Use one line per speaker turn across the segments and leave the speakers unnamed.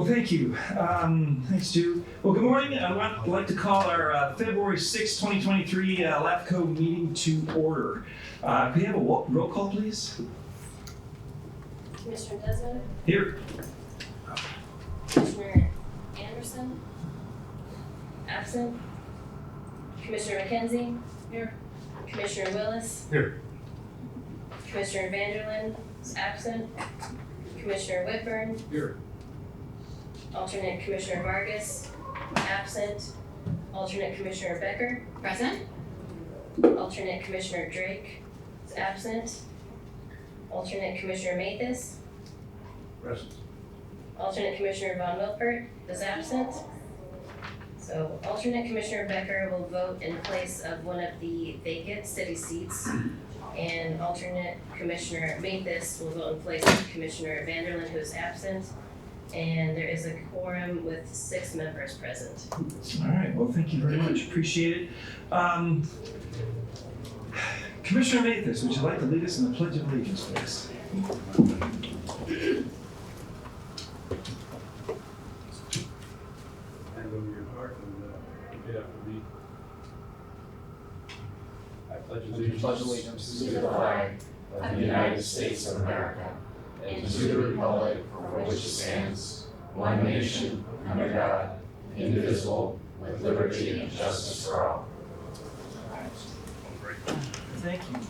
Well, thank you. Thanks, Stu. Well, good morning. I'd like to call our February 6, 2023 LAFCO meeting to order. Could we have a roll call, please?
Commissioner Desmond?
Here.
Commissioner Anderson? Absent. Commissioner McKenzie? Here. Commissioner Willis?
Here.
Commissioner Vanderlyn is absent. Commissioner Whitburn?
Here.
Alternate Commissioner Vargas? Absent. Alternate Commissioner Becker? Present. Alternate Commissioner Drake is absent. Alternate Commissioner Mathis?
Present.
Alternate Commissioner Von Wilpert is absent. So alternate Commissioner Becker will vote in place of one of the vacant city seats. And alternate Commissioner Mathis will vote in place of Commissioner Vanderlyn, who is absent. And there is a quorum with 6 members present.
All right. Well, thank you very much. Appreciate it. Commissioner Mathis, would you like to lead us in the Pledge of Allegiance, please?
Hand over your heart and repeat after me. I pledge
allegiance to the flag of the United States of America and to the republic for which it stands, one nation, under God, indivisible, with liberty and justice for all.
Thank you.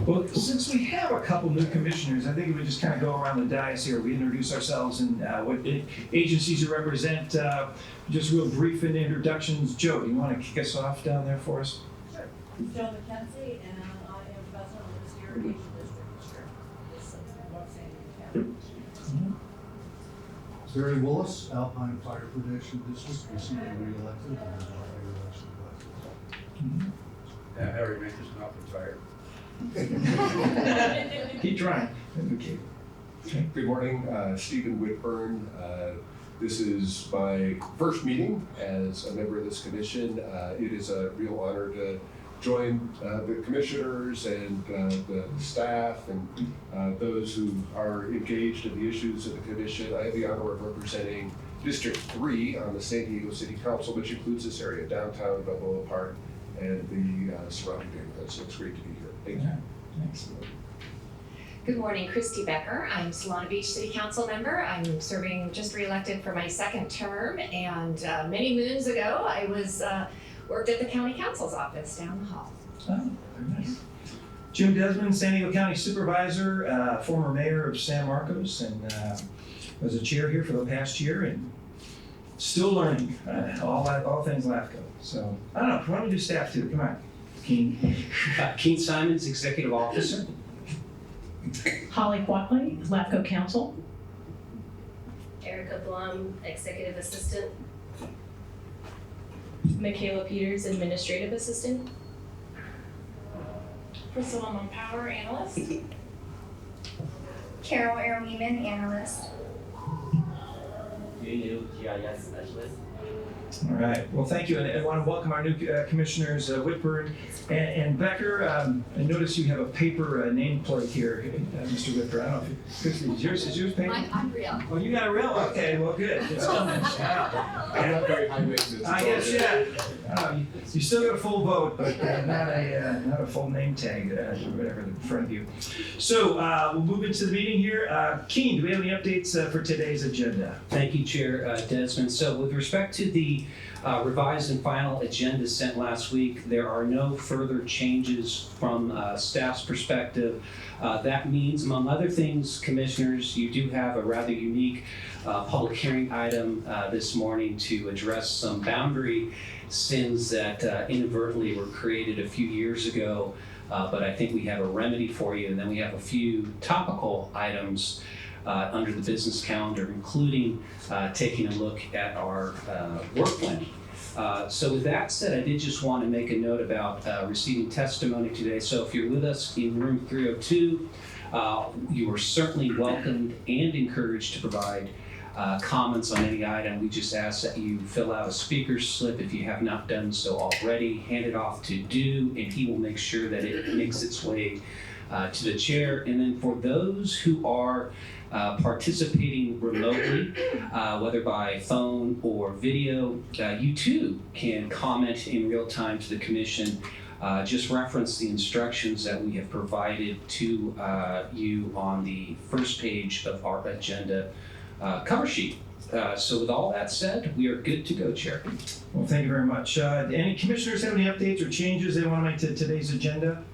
Well, since we have a couple new commissioners, I think we would just kind of go around the dais here. We introduce ourselves and what agencies you represent. Just real brief introductions. Joe, do you want to kick us off down there for us?
Sure. Joe McKenzie, and I am president of the Irrigation District here. This is Roxanne County.
Barry Willis, Alpine Fire Protection District, recently re-elected and is our re-election elected.
Yeah, Harry Mathis, not retired.
Keep trying. Okay.
Good morning, Stephen Whitburn. This is my first meeting as a member of this commission. It is a real honor to join the commissioners and the staff and those who are engaged in the issues of the commission. I have the honor of representing District 3 on the San Diego City Council, which includes this area, downtown, Balboa Park, and the surrounding neighborhoods. So it's great to be here. Thank you.
Thanks.
Good morning, Christy Becker. I'm Solana Beach City Council member. I'm serving, just re-elected for my second term, and many moons ago, I was worked at the county council's office down the hall.
Oh, very nice. Jim Desmond, San Diego County Supervisor, former mayor of San Marcos, and was a chair here for the past year, and still learning all things LAFCO. So I don't know. Why don't we do staff too? Come on, Keen.
Keen Simons, Executive Officer.
Holly Quackley, LAFCO Council.
Erica Blum, Executive Assistant.
Michaela Peters, Administrative Assistant.
Priscilla Mumpower, Analyst.
Carol Airweeman, Analyst.
GIS Specialist.
All right. Well, thank you, and I want to welcome our new commissioners, Whitburn and Becker. I notice you have a paper nameplate here, Mr. Whitburn. I don't know if is yours paper?
I'm real.
Oh, you got a real? Okay, well, good. It's coming.
I'm not very high maintenance.
I guess, yeah. You still got a full vote, but not a full name tag, or whatever, in front of you. So we'll move into the meeting here. Keen, do we have any updates for today's agenda?
Thank you, Chair Desmond. So with respect to the revised and final agenda sent last week, there are no further changes from staff's perspective. That means, among other things, commissioners, you do have a rather unique public hearing item this morning to address some boundary sins that inadvertently were created a few years ago, but I think we have a remedy for you. And then we have a few topical items under the business calendar, including taking a look at our work plan. So with that said, I did just want to make a note about receiving testimony today. So if you're with us in room 302, you are certainly welcomed and encouraged to provide comments on any item. We just ask that you fill out a speaker's slip if you have not done so already, hand it off to Du, and he will make sure that it makes its way to the chair. And then for those who are participating remotely, whether by phone or video, you too can comment in real time to the commission. Just reference the instructions that we have provided to you on the first page of our agenda cover sheet. So with all that said, we are good to go, Chair.
Well, thank you very much. Any commissioners have any updates or changes they want to make to today's agenda?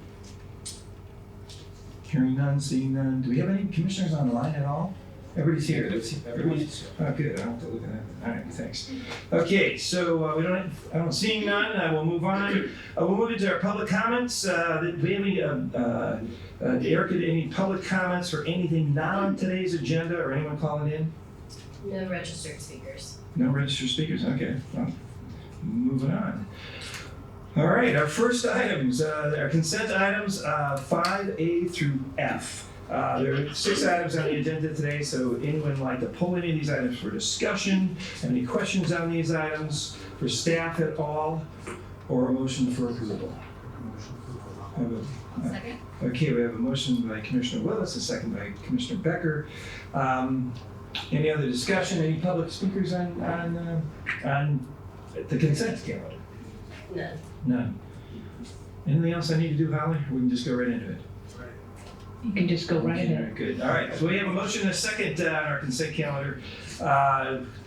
Hearing none, seeing none. Do we have any commissioners on the line at all? Everybody's here.
Everyone's here.
Oh, good. I don't have to look at that. All right, thanks. Okay, so I don't seeing none. We'll move on. We'll move into our public comments. Do we have any, Erica, any public comments for anything not on today's agenda or anyone calling in?
No registered speakers.
No registered speakers. Okay. Well, moving on. All right, our first items, our consent items, 5A through F. There are 6 items on the agenda today, so anyone would like to pull any of these items for discussion? Have any questions on these items for staff at all, or a motion for approval?
Second.
Okay, we have a motion by Commissioner Willis, a second by Commissioner Becker. Any other discussion? Any public speakers on the consent calendar?
None.
None. Anything else I need to do, Holly? We can just go right into it.
You can just go right
Okay,
ahead.
very good. All right, so we have a motion and a second on our consent calendar.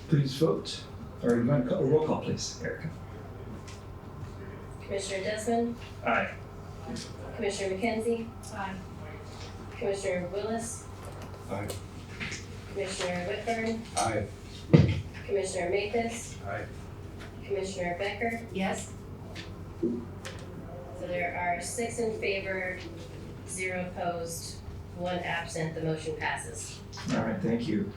Please vote. Or you want to call a roll call, please, Erica?
Commissioner Desmond,
Aye.
Commissioner McKenzie,
Aye.
Commissioner Willis,
Aye.
Commissioner Whitburn,
Aye.
Commissioner Mathis,
Aye.
Commissioner Becker.
Yes.
So there are 6 in favor, 0 opposed, 1 absent. The motion passes.
All right, thank you.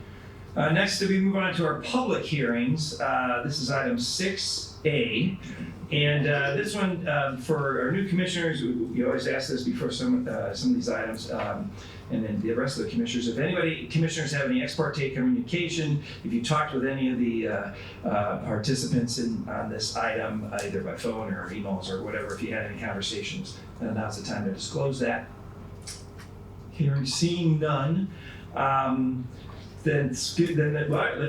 Next, we move on to our public hearings. This is item 6A. And this one, for our new commissioners, we always ask this before some of these items, and then the rest of the commissioners. If commissioners have any ex parte communication, if you talked with any of the participants on this item, either by phone or emails or whatever, if you had any conversations, now's the time to disclose that. Seeing none, let's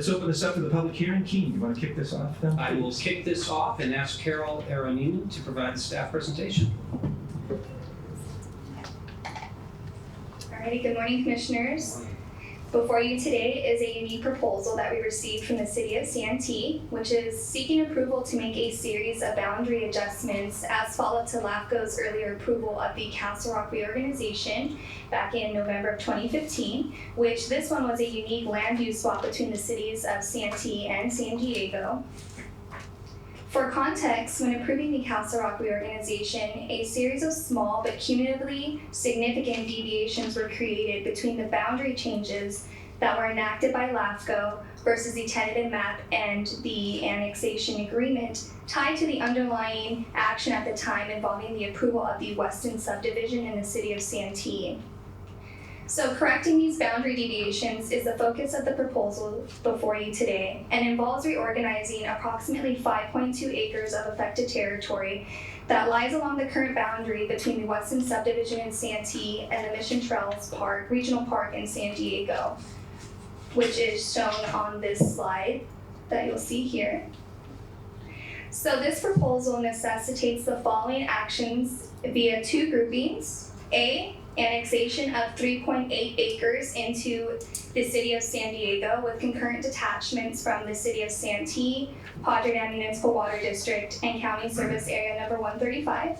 open this up for the public hearing. Keen, you want to kick this off then?
I will
please?
kick this off and ask Carol Aronina to provide the staff presentation.
Alrighty, good morning, commissioners. Before you today is a unique proposal that we received from the city of Santee, which is seeking approval to make a series of boundary adjustments as followed to LAFCO's earlier approval of the Castle Rock reorganization back in November of 2015, which this one was a unique land use swap between the cities of Santee and San Diego. For context, when approving the Castle Rock reorganization, a series of small but cumulatively significant deviations were created between the boundary changes that were enacted by LAFCO versus the tentative map and the annexation agreement tied to the underlying action at the time involving the approval of the Weston subdivision in the city of Santee. So correcting these boundary deviations is the focus of the proposal before you today and involves reorganizing approximately 5.2 acres of affected territory that lies along the current boundary between the Weston subdivision in Santee and the Mission Trails Park, Regional Park in San Diego, which is shown on this slide that you'll see here. So this proposal necessitates the following actions via 2 groupings. A, annexation of 3.8 acres into the city of San Diego with concurrent detachments from the city of Santee, Padre Dam Municipal Water District, and County Service Area number 135.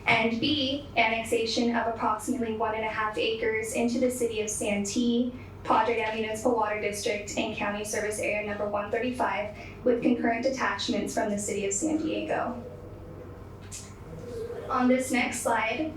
And B, annexation of approximately 1.5 acres into the city of Santee, Padre Dam Municipal Water District, and County Service Area number 135 with concurrent detachments from the city of San Diego. On this next slide,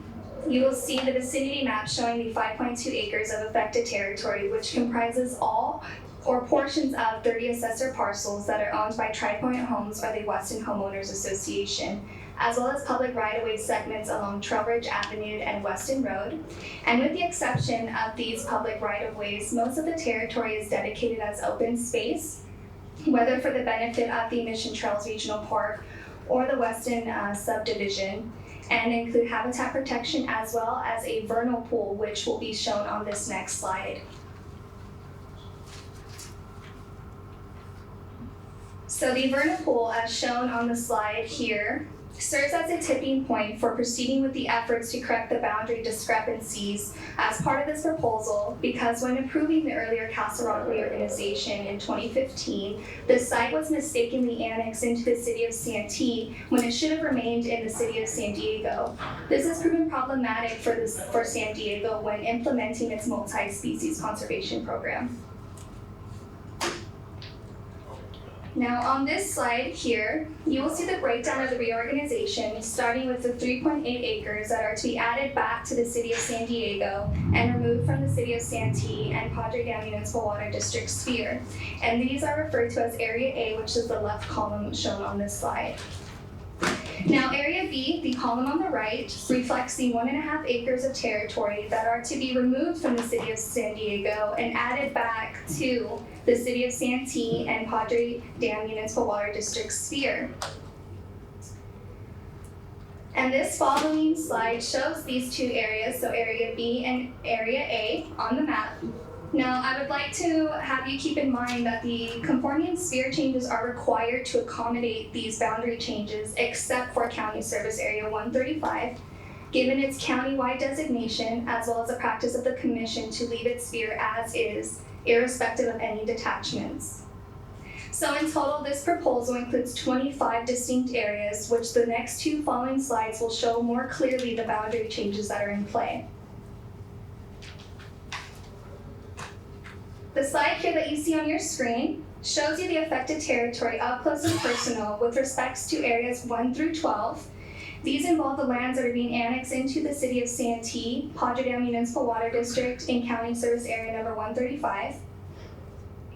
you will see the vicinity map showing the 5.2 acres of affected territory, which comprises all or portions of 30 assessor parcels that are owned by Tri Point Homes or the Weston Homeowners Association, as well as public right-of-way segments along Trailbridge Avenue and Weston Road. And with the exception of these public right-of-ways, most of the territory is dedicated as open space, whether for the benefit of the Mission Trails Regional Park or the Weston subdivision. and include habitat protection as well as a vernal pool, which will be shown on this next slide. So the vernal pool, as shown on the slide here, serves as a tipping point for proceeding with the efforts to correct the boundary discrepancies as part of this proposal, because when approving the earlier Castle Rock reorganization in 2015, the site was mistakenly annexed into the city of Santee when it should have remained in the city of San Diego. This has proven problematic for San Diego when implementing its multi-species conservation program. Now on this slide here, you will see the breakdown of the reorganization, starting with the 3.8 acres that are to be added back to the city of San Diego and removed from the city of Santee and Padre Dam Municipal Water District sphere. And these are referred to as Area A, which is the left column shown on this slide. Now Area B, the column on the right, reflects the 1.5 acres of territory that are to be removed from the city of San Diego and added back to the city of Santee and Padre Dam Municipal Water District sphere. And this following slide shows these two areas, so Area B and Area A on the map. Now, I would like to have you keep in mind that the conforming sphere changes are required to accommodate these boundary changes, except for County Service Area 135, given its county-wide designation, as well as the practice of the commission to leave its sphere as is, irrespective of any detachments. So in total, this proposal includes 25 distinct areas, which the next two following slides will show more clearly the boundary changes that are in play. The slide here that you see on your screen shows you the affected territory up close and personal with respects to areas 1 through 12. These involve the lands that are being annexed into the city of Santee, Padre Dam Municipal Water District in County Service Area number 135,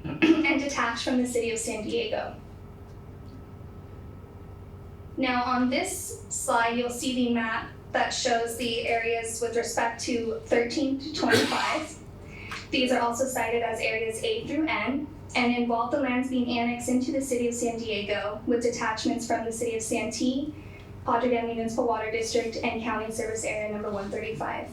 and detached from the city of San Diego. Now on this slide, you'll see the map that shows the areas with respect to 13 to 25. These are also cited as areas A through N and involve the lands being annexed into the city of San Diego with detachments from the city of Santee, Padre Dam Municipal Water District, and County Service Area number 135.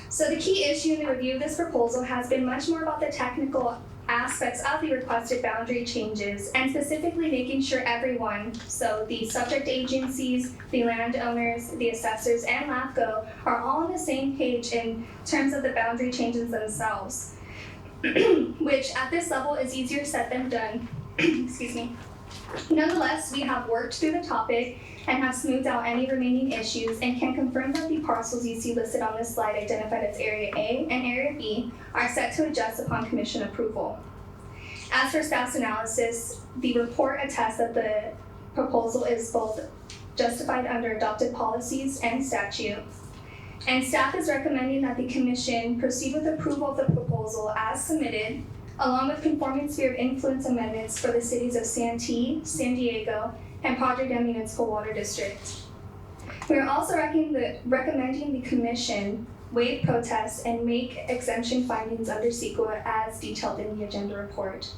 So the key issue in the review of this proposal has been much more about the technical aspects of the requested boundary changes, and specifically making sure everyone, so the subject agencies, the landowners, the assessors, and LAFCO are all on the same page in terms of the boundary changes themselves, which at this level is easier said than done. Excuse me. Nonetheless, we have worked through the topic and have smoothed out any remaining issues and can confirm that the parcels you see listed on this slide identified as Area A and Area B are set to adjust upon commission approval. As for staff's analysis, the report attests that the proposal is both justified under adopted policies and statute. And staff is recommending that the commission proceed with approval of the proposal as submitted, along with conforming sphere of influence amendments for the cities of Santee, San Diego, and Padre Dam Municipal Water District. We are also recommending the commission waive protests and make exemption findings under CEQA as detailed in the agenda report.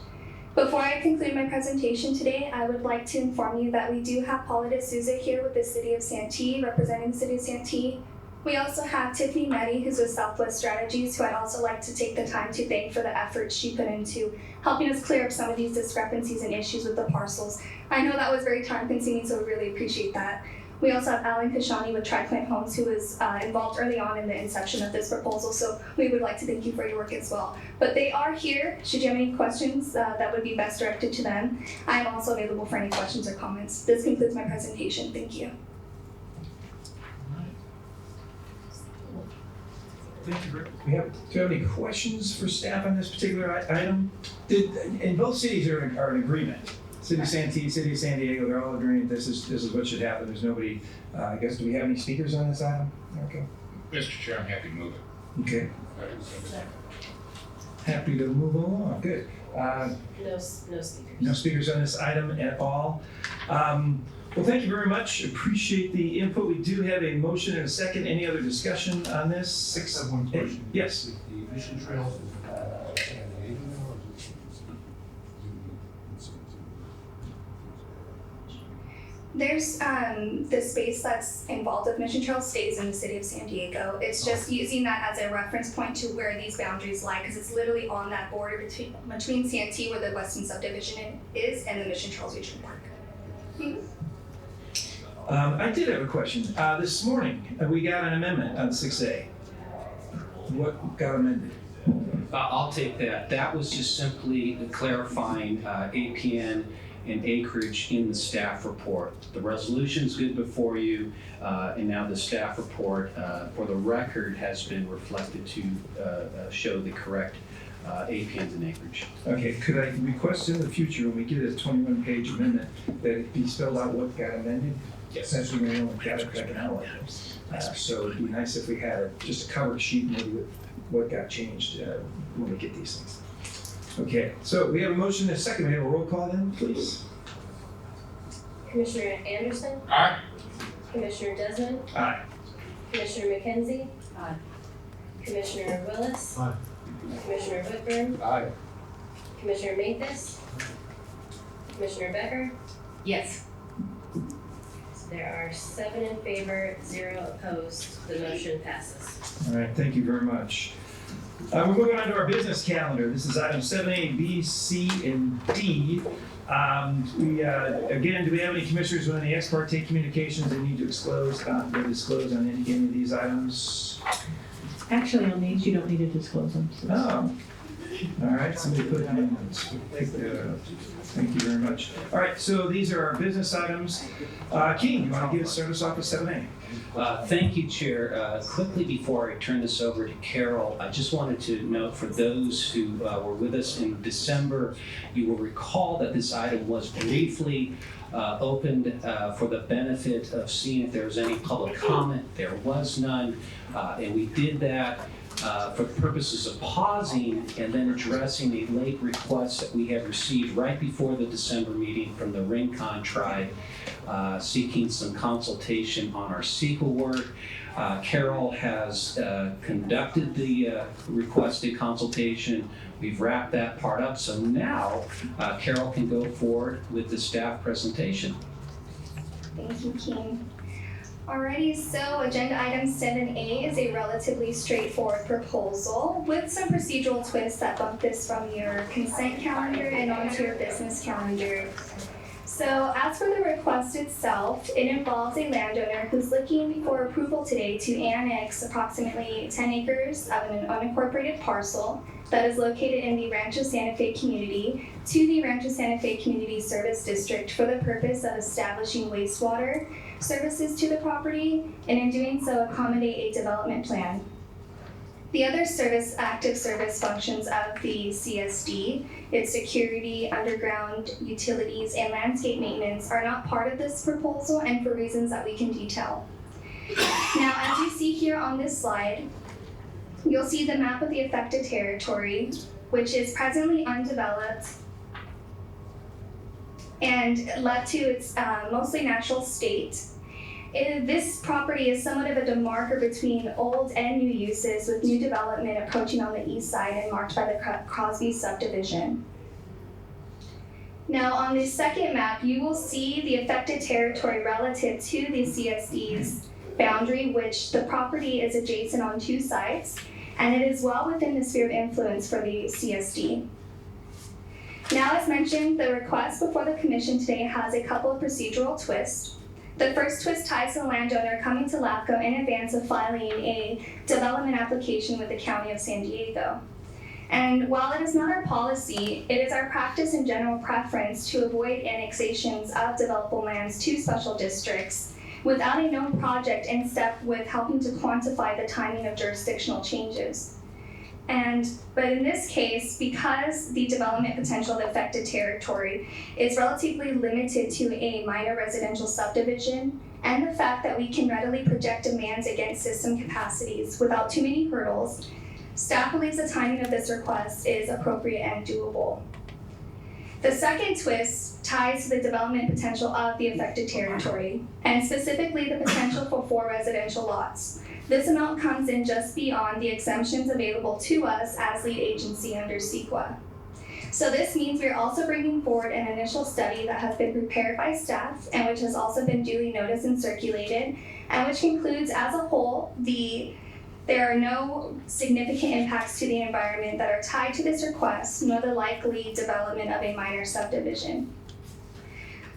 Before I conclude my presentation today, I would like to inform you that we do have Paula D'Souza here with the City of Santee, representing the City of Santee. We also have Tiffany Meddy, who's with Southwest Strategies, who I'd also like to take the time to thank for the efforts she put into helping us clear up some of these discrepancies and issues with the parcels. I know that was very time consuming, so we really appreciate that. We also have Alan Kashani with TriPlant Homes, who was involved early on in the inception of this proposal, so we would like to thank you for your work as well. But they are here, should you have any questions that would be best directed to them. I am also available for any questions or comments. This concludes my presentation, thank you.
Thank you, Rick. Do you have any questions for staff on this particular item? And both cities are in agreement. City of Santee, City of San Diego, they're all agreeing this is what should happen. There's nobody, I guess, do we have any speakers on this item? Okay.
Mr. Chair, I'm happy to move it.
Okay. Happy to move along, good.
No speakers.
No speakers on this item at all. Well, thank you very much. Appreciate the input. We do have a motion and a second. Any other discussion on this?
I just have one question.
Yes.
The mission trails is San Diego now, or is it?
There's the space that's involved with Mission Trail stays in the city of San Diego. It's just using that as a reference point to where these boundaries lie, because it's literally on that border between Santee, where the Weston subdivision is, and the Mission Trails Regional Park.
I did have a question. This morning, we got an amendment on 6A. What got amended?
I'll take that. That was just simply clarifying APN and acreage in the staff report. The resolution's good before you, and now the staff report, for the record, has been reflected to show the correct APNs and acreage.
Okay, could I request in the future, when we get a 21-page amendment, that it be spelled out what got amended?
Yes.
Since we may only got it back now. So it'd be nice if we had just a cover sheet maybe with what got changed when we get these things. Okay, so we have a motion and a second. We have a roll call then, please.
Commissioner Anderson?
Aye.
Commissioner Desmond?
Aye.
Commissioner McKenzie?
Aye.
Commissioner Willis?
Aye.
Commissioner Whitburn?
Aye.
Commissioner Mathis? Commissioner Becker?
Yes.
So there are 7 in favor, 0 opposed. The motion passes.
All right, thank you very much. We're moving on to our business calendar. This is item 7A, B, C, and D. Again, do we have any commissioners with any ex parte communications they need to disclose on any of these items?
Actually, on these, you don't need to disclose them. So.
Oh, all right, somebody put it in. Thank you very much. All right, so these are our business items. King, you want to start us off with 7A?
Thank you, Chair. Quickly before I turn this over to Carol, I just wanted to note for those who were with us in December, you will recall that this item was briefly opened for the benefit of seeing if there was any public comment. There was none, and we did that for the purposes of pausing and then addressing a late request that we had received right before the December meeting from the Rincon tribe, seeking some consultation on our CEQA work. Carol has conducted the requested consultation. We've wrapped that part up, so now Carol can go forward with the staff presentation.
Thank you, King. Alrighty, so agenda item 7A is a relatively straightforward proposal with some procedural twists that bump this from your consent calendar and onto your business calendar. So as for the request itself, it involves a landowner who's looking for approval today to annex approximately 10 acres of an unincorporated parcel that is located in the Rancho Santa Fe community to the Rancho Santa Fe Community Service District for the purpose of establishing wastewater services to the property, and in doing so accommodate a development plan. The other active service functions of the CSD, its security, underground utilities, and landscape maintenance are not part of this proposal, and for reasons that we can detail. Now, as you see here on this slide, you'll see the map of the affected territory, which is presently undeveloped and left to its mostly natural state. This property is somewhat of a demarker between old and new uses, with new development approaching on the east side and marked by the Crosby subdivision. Now, on the second map, you will see the affected territory relative to the CSD's boundary, which the property is adjacent on 2 sides, and it is well within the sphere of influence for the CSD. Now, as mentioned, the request before the commission today has a couple of procedural twists. The first twist ties to the landowner coming to LAFCO in advance of filing a development application with the County of San Diego. And while it is not our policy, it is our practice and general preference to avoid annexations of developable lands to special districts without a known project in step with helping to quantify the timing of jurisdictional changes. But in this case, because the development potential of the affected territory is relatively limited to a minor residential subdivision, and the fact that we can readily project demands against system capacities without too many hurdles, staff believes the timing of this request is appropriate and doable. The second twist ties to the development potential of the affected territory, and specifically the potential for 4 residential lots. This amount comes in just beyond the exemptions available to us as lead agency under CEQA. So this means we're also bringing forward an initial study that has been prepared by staff and which has also been duly noticed and circulated, and which concludes as a whole there are no significant impacts to the environment that are tied to this request, nor the likely development of a minor subdivision.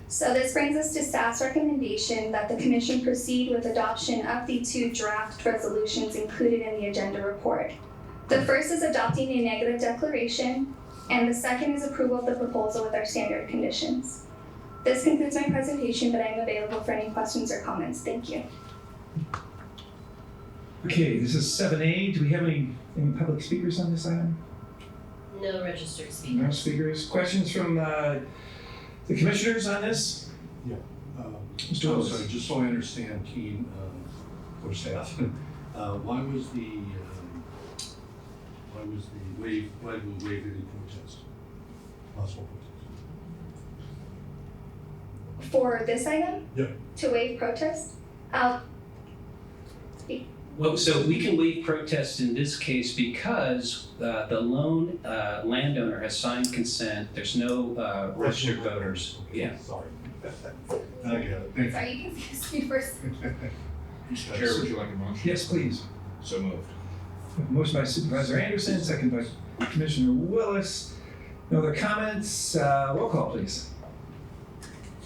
So this brings us to staff's recommendation that the commission proceed with adoption of the 2 draft resolutions included in the agenda report. The first is adopting a negative declaration, and the second is approval of the proposal with our standard conditions. This concludes my presentation, but I am available for any questions or comments. Thank you.
Okay, this is 7A. Do we have any public speakers on this item?
No registered
No
speakers.
speakers. Questions from the commissioners on this? Mr.
I'm
Willis.
sorry, just so I understand, Keen, for staff, why was we waive any protest? Possible protest?
For this item?
Yeah.
To waive protest?
Well, so we can waive protest in this case because the lone landowner has signed consent. There's no registered voters.
Okay,
Yeah.
Sorry. I get it, thank
Sorry, you confused me first.
you.
Chair, would you like a motion?
Yes, please.
So moved.
Motion by Supervisor Anderson, second by Commissioner Willis. No other comments? Roll call, please.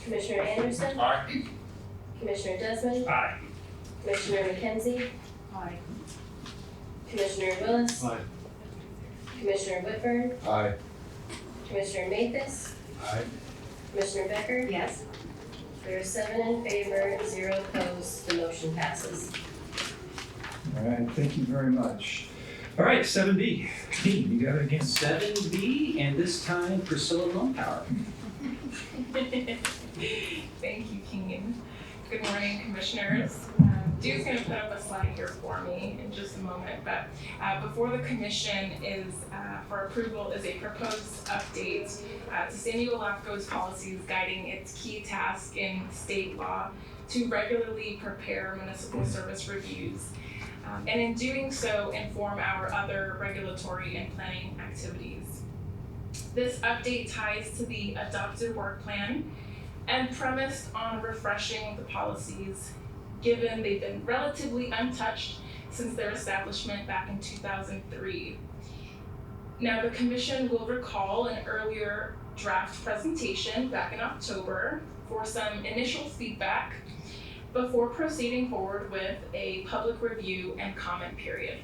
Commissioner Anderson?
Aye.
Commissioner Desmond?
Aye.
Commissioner McKenzie?
Aye.
Commissioner Willis?
Aye.
Commissioner Whitburn?
Aye.
Commissioner Mathis?
Aye.
Commissioner Becker?
Yes.
There are 7 in favor, 0 opposed, the motion passes.
All right, thank you very much. All right, 7B. Keen, you got it again.
7B, and this time Priscilla Lonepower.
Thank you, Keen. Good morning, commissioners. Dude's going to put up a slide here for me in just a moment, but before the commission is for approval is a proposed update to Samuel LAFCO's policies guiding its key task in state law to regularly prepare municipal service reviews, and in doing so inform our other regulatory and planning activities. This update ties to the adopted work plan and premised on refreshing the policies, given they've been relatively untouched since their establishment back in 2003. Now, the commission will recall an earlier draft presentation back in October for some initial feedback before proceeding forward with a public review and comment period.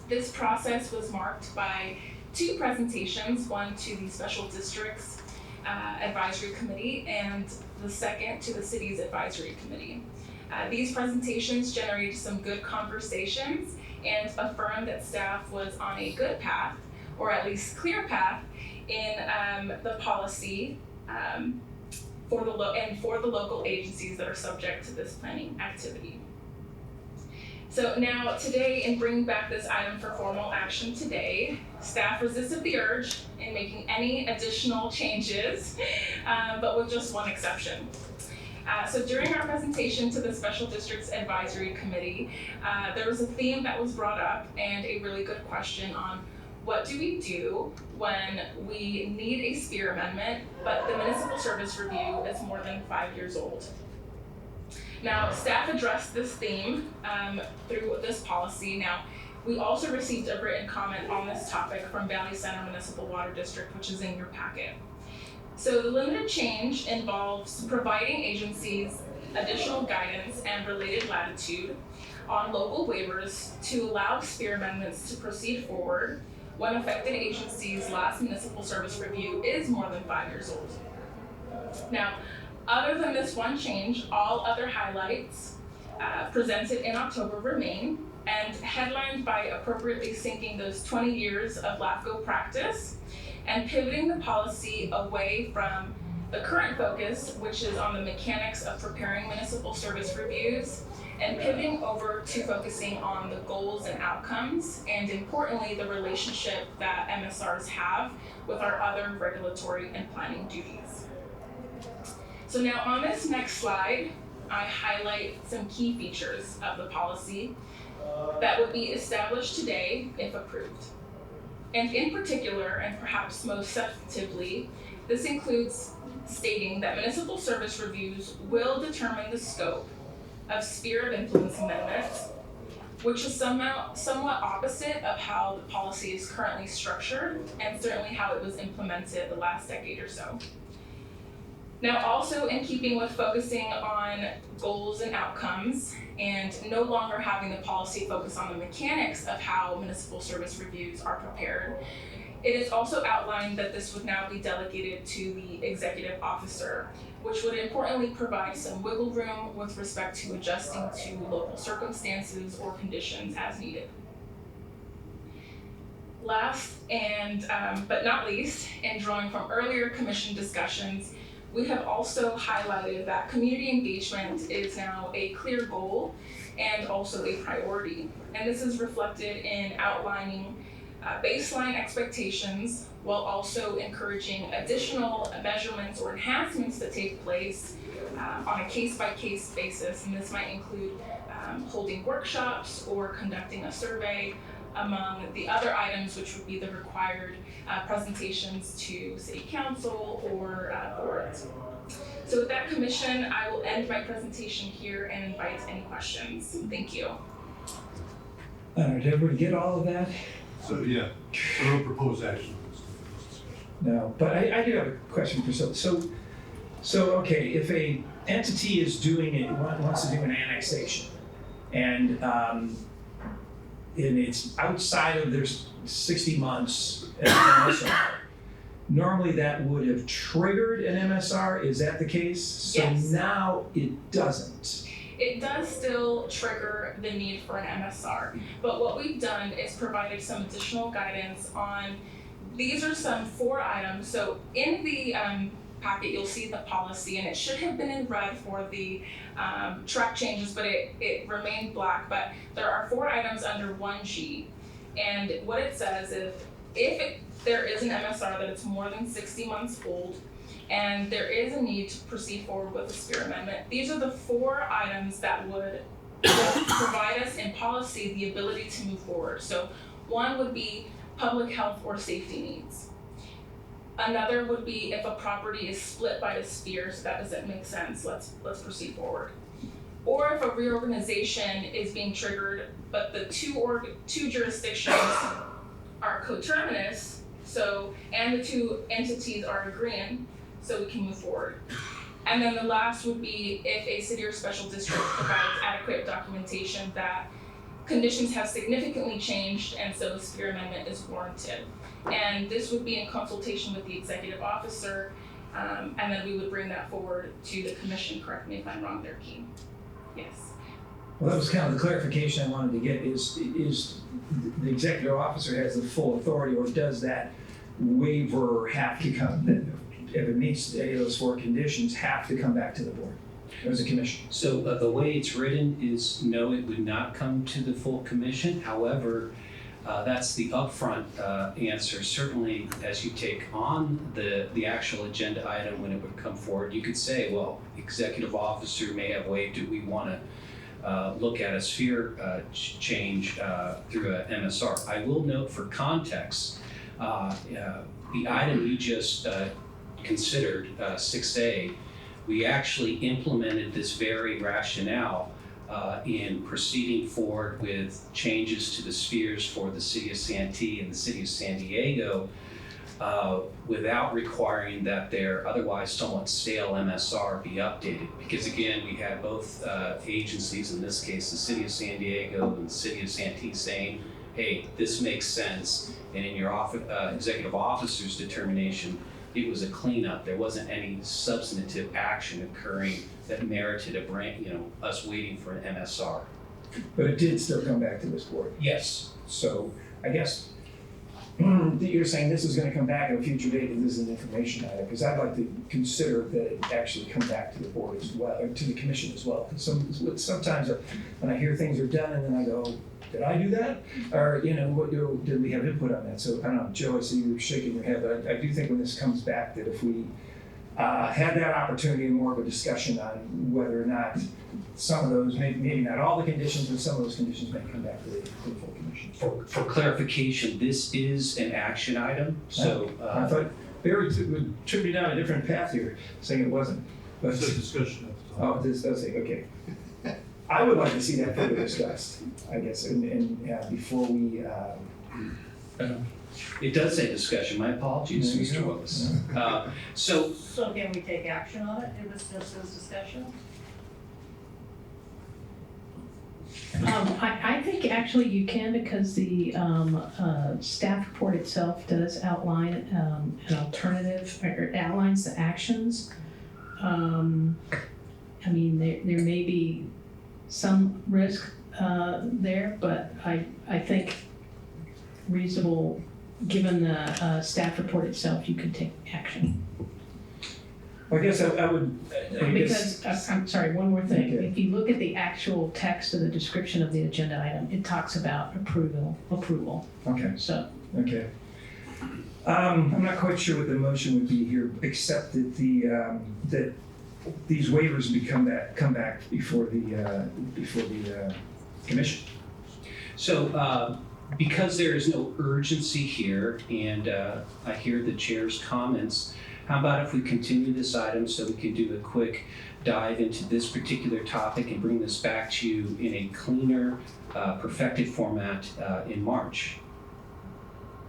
This process was marked by 2 presentations, one to the Special Districts Advisory Committee and the second to the City's Advisory Committee. These presentations generated some good conversations and affirmed that staff was on a good path, or at least clear path, in the policy for the local agencies that are subject to this planning activity. So now today, in bringing back this item for formal action today, staff resisted the urge in making any additional changes, but with just one exception. So during our presentation to the Special Districts Advisory Committee, there was a theme that was brought up and a really good question on what do we do when we need a SPEAR amendment, but the municipal service review is more than 5 years old. Now, staff addressed this theme through this policy. Now, we also received a written comment on this topic from Valley Center Municipal Water District, which is in your packet. So the limited change involves providing agencies additional guidance and related latitude on local waivers to allow SPEAR amendments to proceed forward when affected agencies' last municipal service review is more than 5 years old. Now, other than this one change, all other highlights presented in October remain, and headlined by appropriately syncing those 20 years of LAFCO practice and pivoting the policy away from the current focus, which is on the mechanics of preparing municipal service reviews, and pivoting over to focusing on the goals and outcomes, and importantly, the relationship that MSRs have with our other regulatory and planning duties. So now on this next slide, I highlight some key features of the policy that would be established today if approved. And in particular, and perhaps most substantively, this includes stating that municipal service reviews will determine the scope of sphere of influence amendments, which is somewhat opposite of how the policy is currently structured and certainly how it was implemented the last decade or so. Now, also in keeping with focusing on goals and outcomes and no longer having the policy focus on the mechanics of how municipal service reviews are prepared, it is also outlined that this would now be delegated to the executive officer, which would importantly provide some wiggle room with respect to adjusting to local circumstances or conditions as needed. Last and but not least, and drawing from earlier commission discussions, we have also highlighted that community engagement is now a clear goal and also a priority. And this is reflected in outlining baseline expectations while also encouraging additional measurements or enhancements to take place on a case-by-case basis. And this might include holding workshops or conducting a survey, among the other items, which would be the required presentations to City Council or boards. So with that, Commission, I will end my presentation here and invite any questions. Thank you.
Did everybody get all of that?
So, yeah, so no proposed action on this discussion.
No, but I do have a question for so okay, if a entity is doing it, wants to do an annexation, and it's outside of their 60 months MSR, normally that would have triggered an MSR, is that the case? So
Yes.
Now it doesn't.
It does still trigger the need for an MSR, but what we've done is provided some additional guidance on, these are some 4 items. So in the packet, you'll see the policy, and it should have been in red for the track changes, but it remained black. But there are 4 items under 1G, and what it says is if there is an MSR that it's more than 60 months old, and there is a need to proceed forward with a sphere amendment, these are the 4 items that would provide us in policy the ability to move forward. So one would be public health or safety needs. Another would be if a property is split by a sphere, so that doesn't make sense, let's proceed forward. Or if a reorganization is being triggered, but the two jurisdictions are coterminous, and the 2 entities are agreeing, so we can move forward. And then the last would be if a city or special district provides adequate documentation that conditions have significantly changed and so a sphere amendment is warranted. And this would be in consultation with the executive officer, and then we would bring that forward to the commission. Correct me if I'm wrong there, Keem. Yes.
Well, that was kind of the clarification I wanted to get, is the executive officer has the full authority, or does that waiver have to come, if it meets any of those 4 conditions, have to come back to the board, or as a commission?
So the way it's written is no, it would not come to the full commission. However, that's the upfront answer. Certainly, as you take on the actual agenda item when it would come forward, you could say, well, executive officer may have waived it. We want to look at a sphere change through a MSR. I will note for context, the item you just considered, 6A, we actually implemented this very rationale in proceeding forward with changes to the spheres for the city of Santee and the city of San Diego without requiring that their otherwise somewhat stale MSR be updated. Because again, we had both agencies, in this case the city of San Diego and the city of Santee, saying, hey, this makes sense, and in your executive officer's determination, it was a cleanup. There wasn't any substantive action occurring that merited us waiting for an MSR.
But it did still come back to this board.
Yes.
So I guess you're saying this is going to come back at a future date, and this is an information item, because I'd like to consider that it actually come back to the board as well, or to the commission as well. Because sometimes when I hear things are done, and then I go, did I do that? Or, did we have input on that? So I don't know, Joe, I see you shaking your head, but I do think when this comes back that if we had that opportunity and more of a discussion on whether or not some of those, maybe not all the conditions, but some of those conditions may come back to the full commission. commission.
For clarification, this is an action item, so.
I thought Barry took me down a different path here, saying it wasn't. But
That's a discussion at the time.
oh, this does it, okay. I would like to see that further discussed, I guess, and before we,
It does say discussion, my apologies,
There you
Mr.
go.
Willis. So,
So can we take action on it? It was just this discussion?
I think actually you can, because the staff report itself does outline an alternative, or it outlines the actions. I mean, there may be some risk there, but I think reasonable, given the staff report itself, you could take action.
I guess I would, I guess.
Because, I'm sorry, one more thing.
Okay.
If you look at the actual text of the description of the agenda item, it talks about approval.
Okay,
So,
okay. I'm not quite sure what the motion would be here, except that that these waivers come back before the commission.
So, because there is no urgency here, and I hear the chair's comments, how about if we continue this item so we can do a quick dive into this particular topic and bring this back to you in a cleaner, perfected format in March?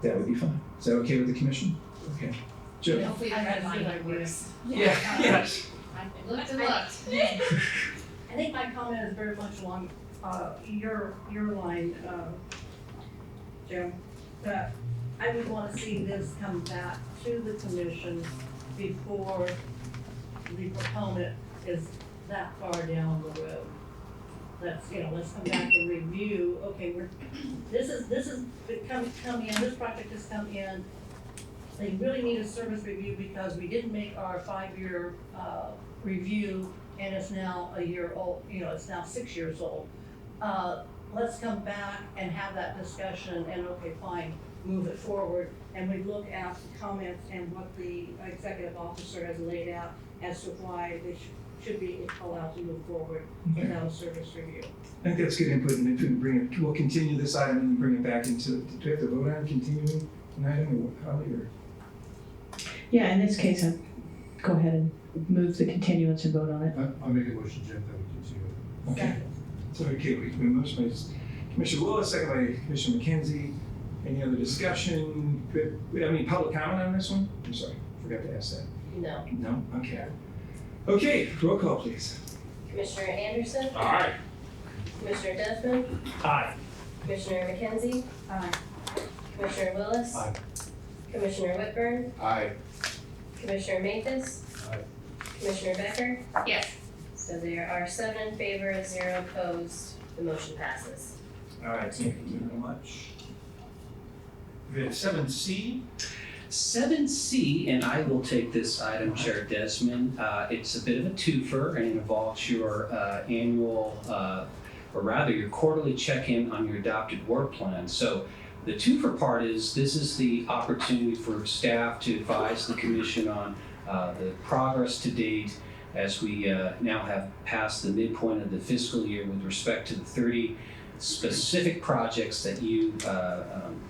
That would be fine. Is that okay with the commission? Okay. Jim?
Hopefully the red line works.
Yes.
I looked and looked.
I think my comment is very much along your line, Jim, that I would want to see this come back to the commission before the proponent is that far down the road. Let's come back and review, okay, this is come in, this project has come in. They really need a service review because we didn't make our 5-year review and it's now a year old, it's now 6 years old. Let's come back and have that discussion and okay, fine, move it forward. And we look at the comments and what the executive officer has laid out as to why they should be allowed to move forward without a service review.
I think that's good input, and if we bring it, we'll continue this item and bring it back into, do we have to vote on continuing an item, or how, or?
yeah, in this case, I'd go ahead and move the continuance and vote on it.
I'll make a motion, Jim, that we continue.
Okay. So, okay, we have a motion by Commissioner Willis, second by Commissioner McKenzie. Any other discussion? We have any public comment on this one? I'm sorry, forgot to ask that.
No.
No? Okay. Okay, roll call, please.
Commissioner Anderson?
Aye.
Commissioner Desmond?
Aye.
Commissioner McKenzie?
Aye.
Commissioner Willis?
Aye.
Commissioner Whitburn?
Aye.
Commissioner Mathis?
Aye.
Commissioner Becker?
Yes.
So there are 7 in favor, 0 opposed. The motion passes.
All right, thank you very much. We have 7C.
7C, and I will take this item, Chair Desmond. It's a bit of a twofer, and it involves your annual, or rather your quarterly check-in on your adopted work plan. So the twofer part is, this is the opportunity for staff to advise the commission on the progress to date as we now have passed the midpoint of the fiscal year with respect to the 30 specific projects that you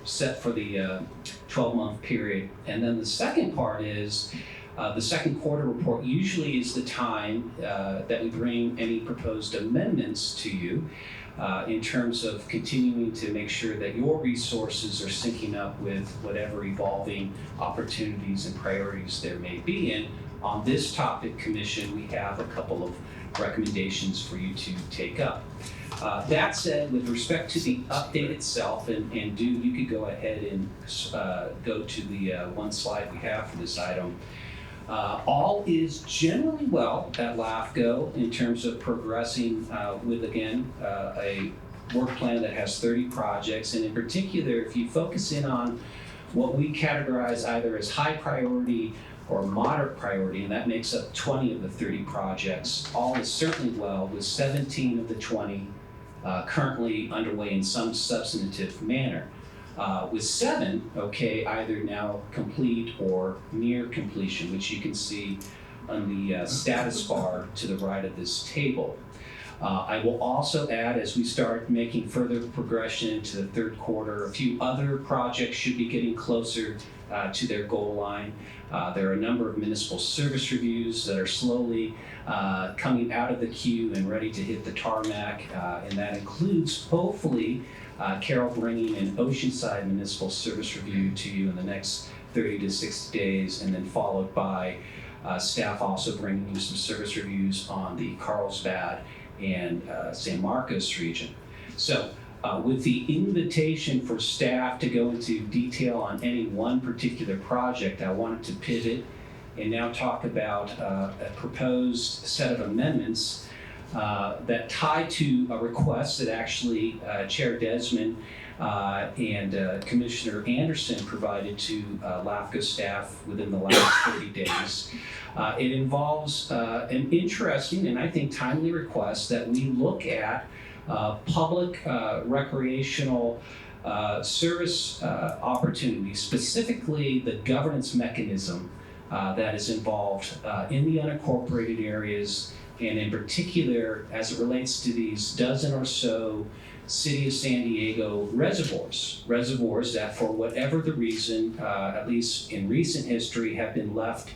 set for the 12-month period. And then the second part is the second quarter report usually is the time that we bring any proposed amendments to you in terms of continuing to make sure that your resources are syncing up with whatever evolving opportunities and priorities there may be. And on this topic, Commission, we have a couple of recommendations for you to take up. That said, with respect to the update itself, and Dude, you could go ahead and go to the one slide we have for this item. All is generally well at LAFCO in terms of progressing with, again, a work plan that has 30 projects. And in particular, if you focus in on what we categorize either as high priority or moderate priority, and that makes up 20 of the 30 projects, all is certainly well, with 17 of the 20 currently underway in some substantive manner. With 7, either now complete or near completion, which you can see on the status bar to the right of this table. I will also add, as we start making further progression into the third quarter, a few other projects should be getting closer to their goal line. There are a number of municipal service reviews that are slowly coming out of the queue and ready to hit the tarmac, and that includes, hopefully, Carol bringing an Oceanside municipal service review to you in the next 30 to 60 days, and then followed by staff also bringing you some service reviews on the Carlsbad and San Marcos region. So with the invitation for staff to go into detail on any one particular project, I wanted to pivot and now talk about a proposed set of amendments that tie to a request that actually Chair Desmond and Commissioner Anderson provided to LAFCO staff within the last 30 days. It involves an interesting and I think timely request that we look at public recreational service opportunities, specifically the governance mechanism that is involved in the unincorporated areas, and in particular as it relates to these dozen or so City of San Diego reservoirs that for whatever the reason, at least in recent history, have been left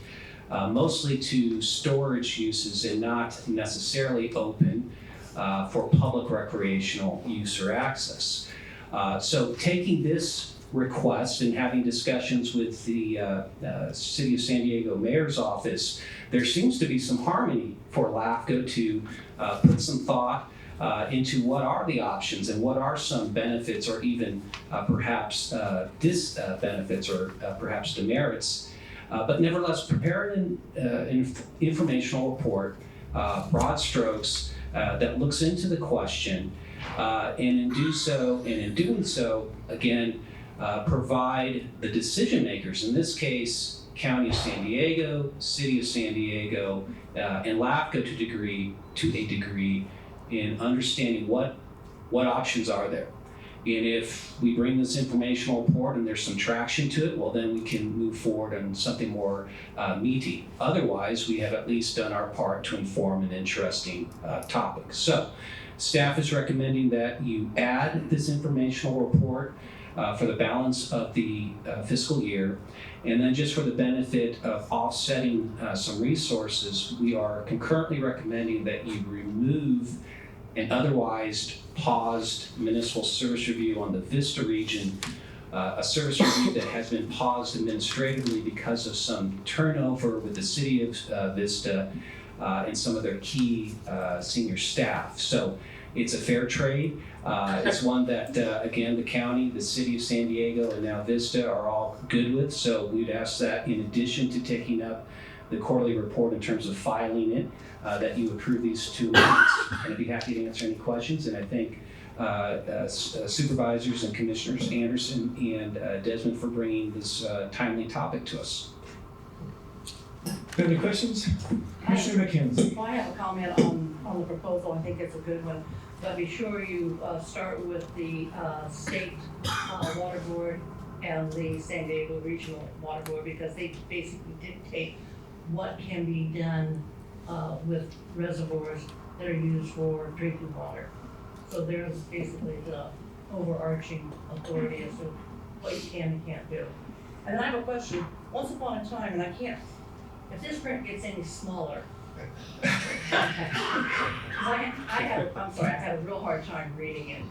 mostly to storage uses and not necessarily open for public recreational use or access. So taking this request and having discussions with the City of San Diego Mayor's office, there seems to be some harmony for LAFCO to put some thought into what are the options and what are some benefits or even perhaps disbenefits or perhaps demerits, but nevertheless prepare an informational report, broad strokes, that looks into the question, and in doing so, again, provide the decision makers, in this case, County of San Diego, City of San Diego, and LAFCO to a degree, in understanding what options are there. And if we bring this informational report and there's some traction to it, well, then we can move forward on something more meaty. Otherwise, we have at least done our part to inform an interesting topic. So, staff is recommending that you add this informational report for the balance of the fiscal year. And then just for the benefit of offsetting some resources, we are concurrently recommending that you remove an otherwise paused municipal service review on the Vista region, a service review that has been paused administratively because of some turnover with the City of Vista and some of their key senior staff. So it's a fair trade. It's one that, again, the county, the City of San Diego, and now Vista are all good with. So we'd ask that in addition to taking up the quarterly report in terms of filing it, that you approve these two amendments. And I'd be happy to answer any questions. And I thank supervisors and commissioners Anderson and Desmond for bringing this timely topic to us.
Any questions? Commissioner McKenzie.
Well, I have a comment on the proposal. I think it's a good one. But be sure you start with the state water board and the San Diego Regional Water Board, because they basically dictate what can be done with reservoirs that are used for drinking water. So there's basically the overarching authority as to what you can and can't do. And then I have a question. Once upon a time, and I can't, if this print gets any smaller, I had a real hard time reading it.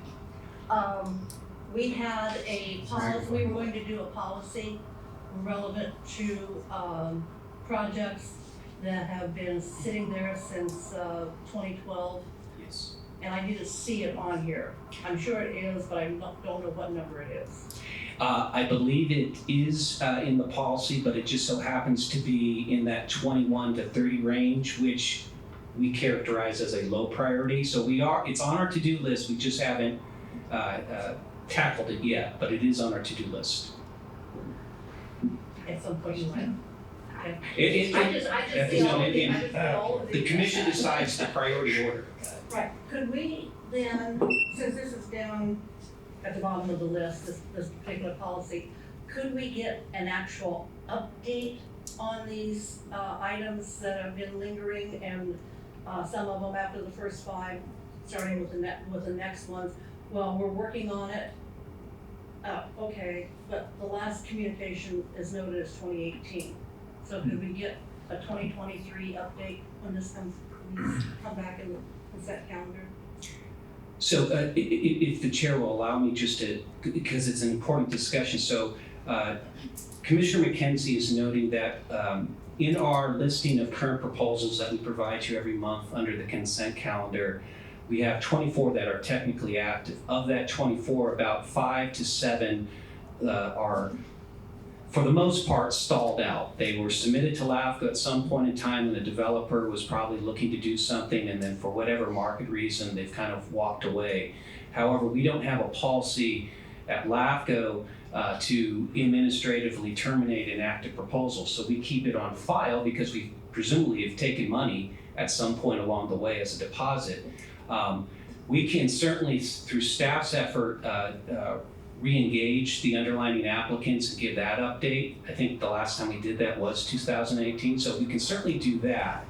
We had a policy, we were going to do a policy relevant to projects that have been sitting there since 2012.
Yes.
And I need to see it on here. I'm sure it is, but I don't know what number it is.
I believe it is in the policy, but it just so happens to be in that 21 to 30 range, which we characterize as a low priority. So it's on our to-do list. We just haven't tackled it yet, but it is on our to-do list.
At some point you might. Okay.
The commission decides the priority order.
Right. Could we then, since this is down at the bottom of the list, this particular policy, could we get an actual update on these items that have been lingering, and some of them after the first 5 starting with the next month. Well, we're working on it. Okay, but the last communication is noted as 2018. So could we get a 2023 update when this come back in the consent calendar?
So if the chair will allow me just to, because it's an important discussion, so Commissioner McKenzie is noting that in our listing of current proposals that we provide you every month under the consent calendar, we have 24 that are technically active. Of that 24, about 5 to 7 are, for the most part, stalled out. They were submitted to LAFCO at some point in time when the developer was probably looking to do something, and then for whatever market reason, they've kind of walked away. However, we don't have a policy at LAFCO to administratively terminate an active proposal. So we keep it on file because we presumably have taken money at some point along the way as a deposit. We can certainly, through staff's effort, re-engage the underlining applicants and give that update. I think the last time we did that was 2018, so we can certainly do that.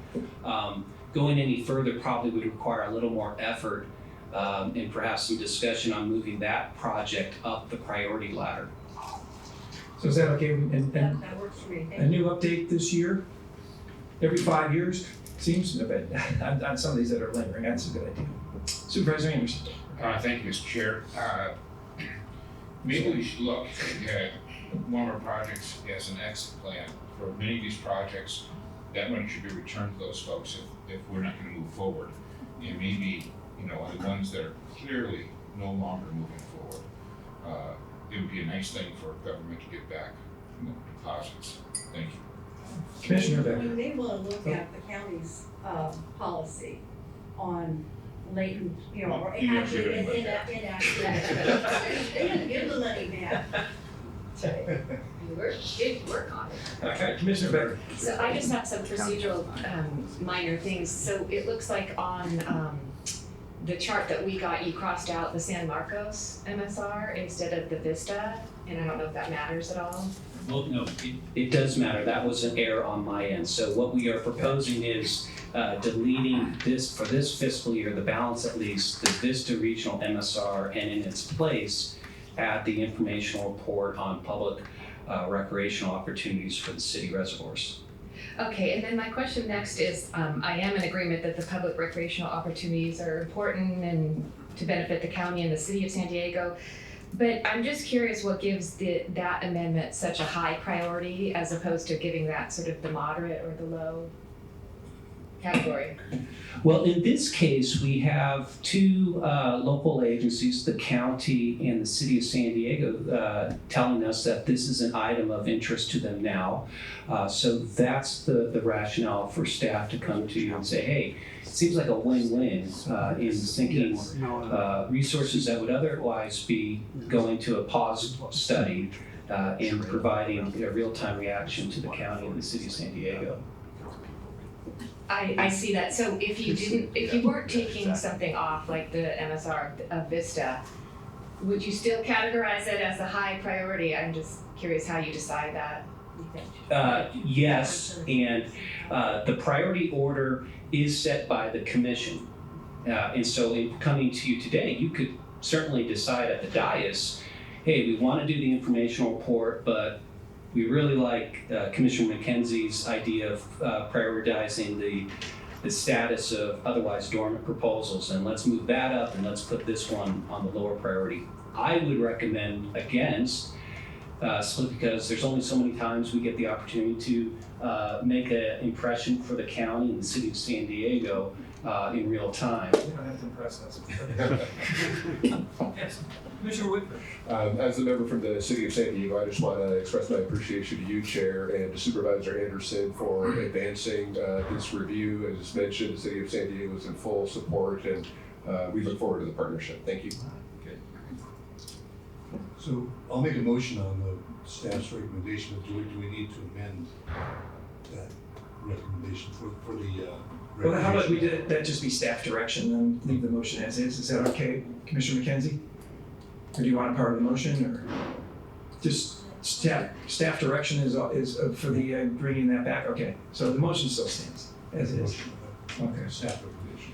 Going any further probably would require a little more effort and perhaps some discussion on moving that project up the priority ladder.
So is that okay? And
That works for me.
a new update this year? Every 5 years? Seems a bit, on some of these that are lingering, that's a good idea. Supervisor Anderson.
Thank you, Mr. Chair. Maybe we should look at one of our projects as an exit plan. For many of these projects, that money should be returned to those folks if we're not going to move forward. And maybe, on the ones that are clearly no longer moving forward, it would be a nice thing for government to get back from the deposits. Thank you.
Commissioner Becker.
We may want to look at the county's policy on latent, or actually inactive. They didn't give the money back.
Did work on it.
Okay, Commissioner Becker.
So I just have some procedural minor things. So it looks like on the chart that we got, you crossed out the San Marcos MSR instead of the Vista, and I don't know if that matters at all.
Well, no, it does matter. That was an error on my end. So what we are proposing is deleting this, for this fiscal year, the balance at least, the Vista Regional MSR, and in its place, add the informational report on public recreational opportunities for the city reservoirs.
Okay, and then my question next is, I am in agreement that the public recreational opportunities are important and to benefit the county and the city of San Diego. But I'm just curious what gives that amendment such a high priority as opposed to giving that sort of the moderate or the low category?
Well, in this case, we have two local agencies, the county and the city of San Diego, telling us that this is an item of interest to them now. So that's the rationale for staff to come to you and say, hey, it seems like a win-win in sinking resources that would otherwise be going to a paused study and providing a real-time reaction to the county and the city of San Diego.
I see that. So if you weren't taking something off like the MSR of Vista, would you still categorize it as a high priority? I'm just curious how you decide that.
Yes, and the priority order is set by the commission. And so in coming to you today, you could certainly decide at the dais, hey, we want to do the informational report, but we really like Commissioner McKenzie's idea of prioritizing the status of otherwise dormant proposals, and let's move that up and let's put this one on the lower priority. I would recommend against, simply because there's only so many times we get the opportunity to make an impression for the county and the city of San Diego in real time.
You don't have to impress us. Yes, Commissioner Whitford.
As a member from the city of San Diego, I just want to express my appreciation to you, Chair, and to Supervisor Anderson for advancing this review. As mentioned, the city of San Diego is in full support, and we look forward to the partnership. Thank you.
So I'll make a motion on the staff's recommendation, but do we need to amend that recommendation for the
Well, how about we did that just be staff direction, then leave the motion as is? Is that okay, Commissioner McKenzie? Or do you want a part of the motion, or just staff direction is for the bringing that back? Okay, so the motion still stands as is. Okay.
Staff recommendation.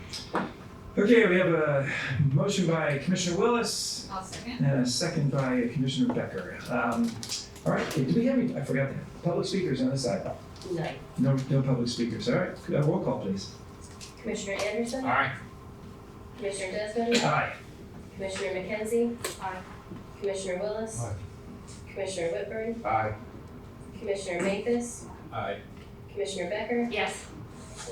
Okay, we have a motion by Commissioner Willis
I'll second.
and a second by Commissioner Becker. All right, do we have any, I forgot that, public speakers on this side?
No.
No public speakers. All right, roll call, please.
Commissioner Anderson?
Aye.
Commissioner Desmond?
Aye.
Commissioner McKenzie? Aye. Commissioner Willis?
Aye.
Commissioner Whitburn?
Aye.
Commissioner Mathis?
Aye.
Commissioner Becker?
Yes.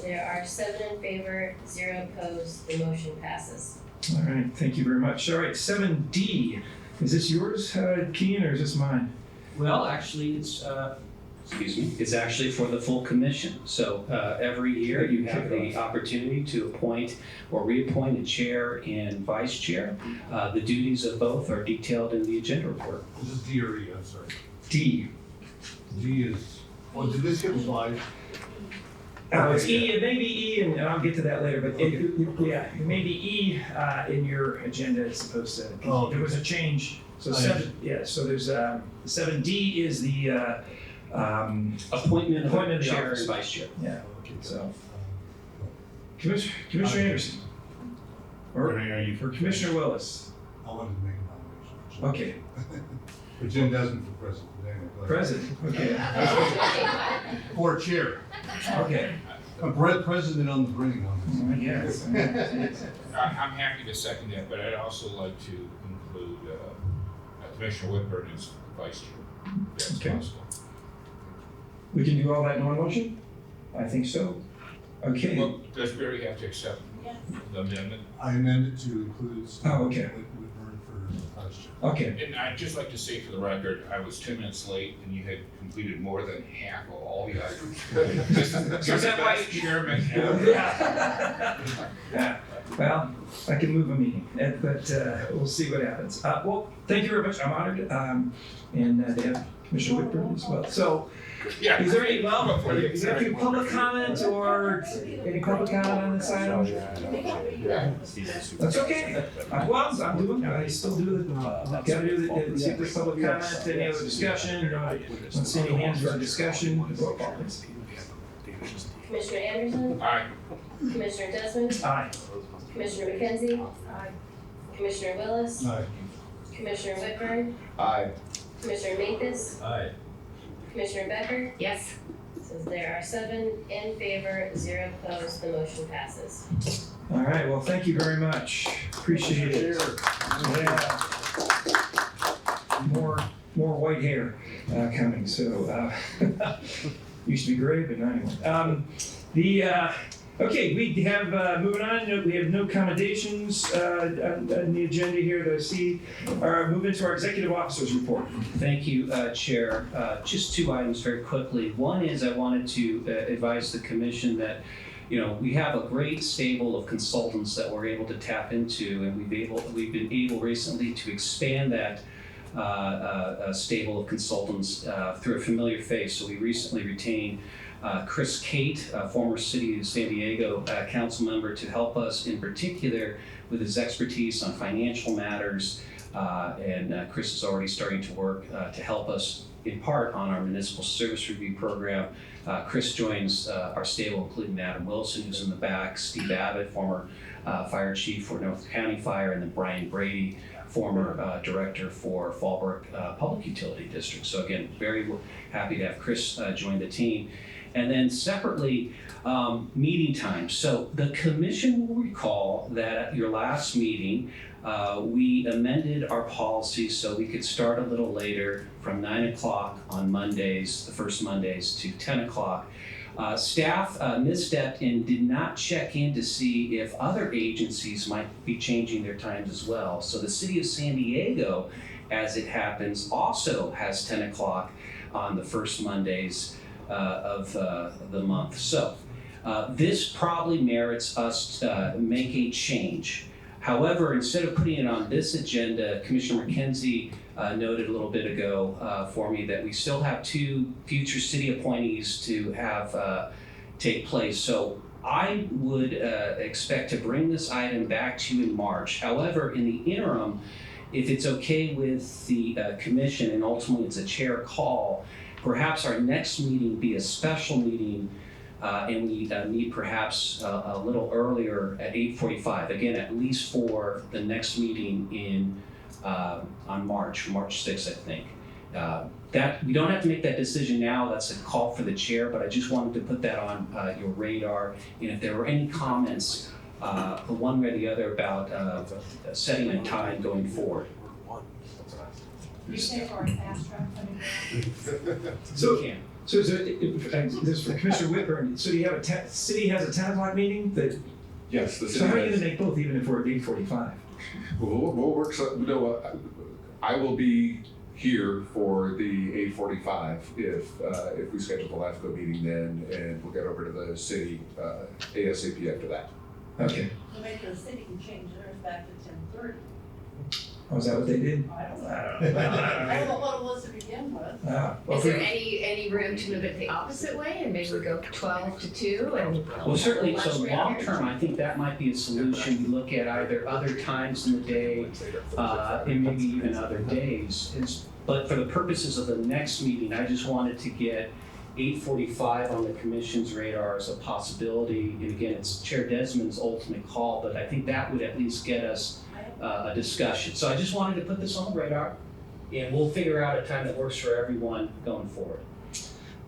There are 7 in favor, 0 opposed, the motion passes.
All right, thank you very much. All right, 7D. Is this yours, Keen, or is this mine?
Well, actually, it's actually for the full commission. So every year you have the opportunity to appoint or reappoint a chair and vice chair. The duties of both are detailed in the agenda report.
This is D or E, I'm sorry.
D.
D is, well, did this get slide?
It's E, it may be E, and I'll get to that later, but yeah, it may be E in your agenda as opposed to,
Oh.
there was a change. So
I
7, yeah, so there's 7D is the
Appointment
Appointment
of
of the
chair
office.
and vice chair.
yeah, so. Commissioner Anderson. Or Commissioner Willis.
I wanted to make a nomination.
Okay,
For Jim Desmond for president. Daniel.
President, okay,
Or chair.
okay.
President on the bringing on this.
Yes.
I'm happy to second that, but I'd also like to include Commissioner Whitburn as vice chair, if that's
Okay.
possible.
We can do all that in one motion? I think so. Okay.
Well, does Barry have to accept the amendment?
I amended to include Steve
Oh, okay.
Whitburn for vice chair.
Okay.
And I'd just like to say for the record, I was 10 minutes late and you had completed more than half of all the items. You're the best chairman ever.
Yeah. Well, I can move a meeting, but we'll see what happens. Well, thank you very much. I'm honored. And they have Commissioner Whitburn as well. So,
Yeah.
is there any, is there any public comment or any public comment on this item? That's okay. I still do the, gotta do the, see if there's public comment, any other discussion, don't see any hands for discussion. Roll call, please.
Commissioner Anderson?
Aye.
Commissioner Desmond?
Aye.
Commissioner McKenzie? Aye. Commissioner Willis?
Aye.
Commissioner Whitburn?
Aye.
Commissioner Mathis?
Aye.
Commissioner Becker?
Yes.
So there are 7 in favor, 0 opposed, the motion passes.
All right, well, thank you very much. Appreciate it. Yeah. More white hair coming, so used to be gray, but not anymore. Okay, we have, moving on, we have no commendations on the agenda here that I see. Move into our executive officers report.
Thank you, Chair. Just 2 items very quickly. One is I wanted to advise the commission that, we have a great stable of consultants that we're able to tap into, and we've been able recently to expand that stable of consultants through a familiar face. So we recently retained Chris Cate, former City of San Diego council member, to help us in particular with his expertise on financial matters. And Chris is already starting to work to help us in part on our municipal service review program. Chris joins our stable, including Adam Wilson, who's in the back, Steve Abbott, former fire chief for North County Fire, and then Brian Brady, former director for Fallbrook Public Utility District. So again, very happy to have Chris join the team. And then separately, meeting times. So the commission will recall that at your last meeting, we amended our policy so we could start a little later from 9 o'clock on Mondays, the first Mondays, to 10 o'clock. Staff misstepped and did not check in to see if other agencies might be changing their times as well. So the City of San Diego, as it happens, also has 10 o'clock on the first Mondays of the month. So this probably merits us to make a change. However, instead of putting it on this agenda, Commissioner McKenzie noted a little bit ago for me that we still have 2 future city appointees to have take place. So I would expect to bring this item back to you in March. However, in the interim, if it's okay with the commission, and ultimately it's a chair call, perhaps our next meeting be a special meeting and we meet perhaps a little earlier at 8:45, again, at least for the next meeting on March 6th, I think. That we don't have to make that decision now. That's a call for the chair, but I just wanted to put that on your radar. And if there were any comments, one way or the other, about setting a time going forward.
You say for a fast track,
So,
You can.
so this for Commissioner Whitburn, so you have city has a 10 o'clock meeting that,
Yes, the city
so how are you
has-
gonna make both even if we're at 8:45?
We'll work, I will be here for the 8:45 if we schedule the LAFCO meeting then, and we'll get over to the city ASAP after that.
Okay.
So maybe the city can change theirs back to 10:30.
Oh, is that what they did?
I don't know.
I
I don't know what it was to begin with.
well,
Is there any room to move it the opposite way and maybe we go 12 to 2 and?
Well, certainly, so
Lunch break
long
here.
term, I think that might be a solution. We look at either other times in the day, and maybe even other days. But for the purposes of the next meeting, I just wanted to get 8:45 on the commission's radar as a possibility. And again, it's Chair Desmond's ultimate call, but I think that would at least get us a discussion. So I just wanted to put this on the radar, and we'll figure out a time that works for everyone going forward.